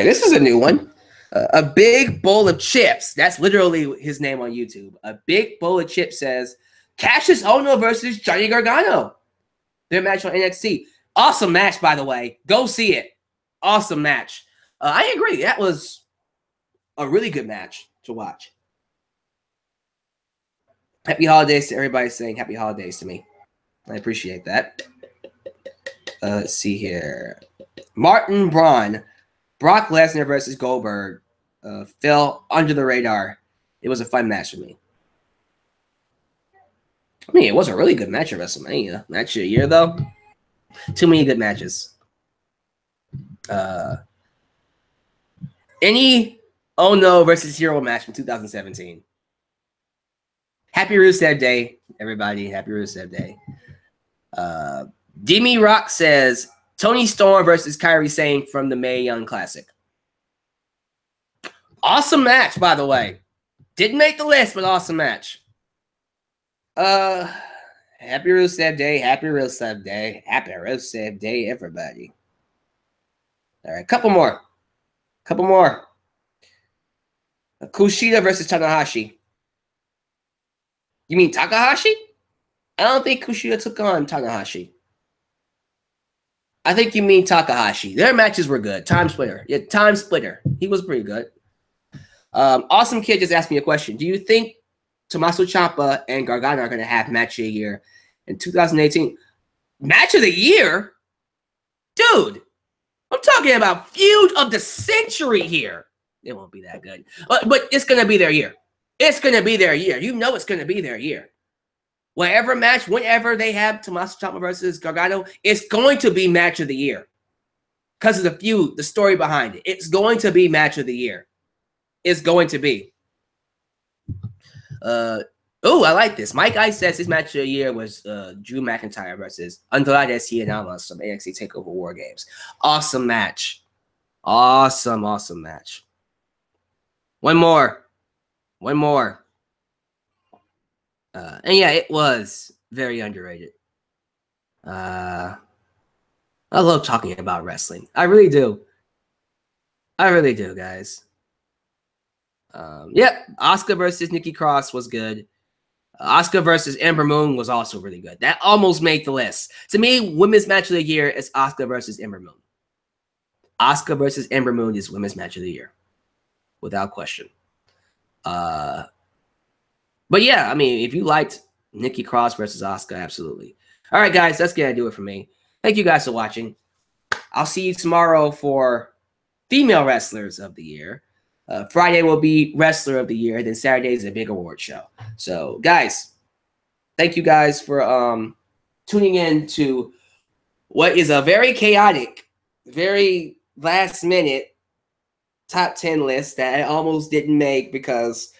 this is a new one. A big bowl of chips. That's literally his name on YouTube. A big bowl of chips says Cassius Ohno versus Johnny Gargano. Their match on NXT. Awesome match, by the way. Go see it. Awesome match. I agree. That was a really good match to watch. Happy holidays to everybody saying happy holidays to me. I appreciate that. Let's see here. Martin Braun. Brock Lesnar versus Goldberg fell under the radar. It was a fun match for me. I mean, it was a really good match at WrestleMania. Match of the year, though. Too many good matches. Any Oh No versus Hero match from 2017. Happy Rusev Day, everybody. Happy Rusev Day. Demi Rock says Tony Storm versus Kairi Sane from the Mae Young Classic. Awesome match, by the way. Didn't make the list, but awesome match. Happy Rusev Day. Happy Rusev Day. Happy Rusev Day, everybody. All right, couple more. Kushida versus Tanahashi. You mean Takahashi? I don't think Kushida took on Tanahashi. I think you mean Takahashi. Their matches were good. Time Splitter. Yeah, Time Splitter. He was pretty good. Awesome Kid just asked me a question. Do you think Tommaso Ciampa and Gargano are going to have match of the year in 2018? Match of the year? Dude, I'm talking about feud of the century here. It won't be that good. But it's going to be their year. It's going to be their year. You know it's going to be their year. Whatever match, whenever they have Tommaso Ciampa versus Gargano, it's going to be match of the year. Because of the feud, the story behind it. It's going to be match of the year. It's going to be. I like this. Mike Ice says his match of the year was Drew McIntyre versus Andrade Cien from NXT TakeOver War Games. Awesome match. Awesome match. One more. And yeah, it was very underrated. I love talking about wrestling. I really do. Guys. Yep. Asuka versus Nikki Cross was good. Asuka versus Ember Moon was also really good. That almost made the list. To me, women's match of the year is Asuka versus Ember Moon. Asuka versus Ember Moon is women's match of the year. Without question. But yeah, I mean, if you liked Nikki Cross versus Asuka, absolutely. All right, guys, that's going to do it for me. Thank you guys for watching. I'll see you tomorrow for female wrestlers of the year. Friday will be wrestler of the year. Then Saturday is a big award show. So, guys, thank you guys for tuning in to what is a very chaotic, very last minute top 10 list that I almost didn't make because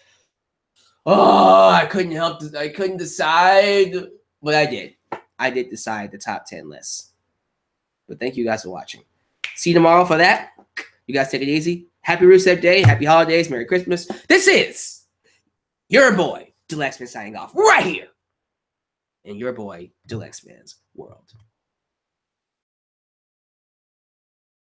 I couldn't decide, but I did. I did decide the top 10 list. But thank you guys for watching. See you tomorrow for that. You guys take it easy. Happy Rusev Day. Happy holidays. Merry Christmas. This is your boy, Deluxe Man, signing off right here in your boy, Deluxe Man's world.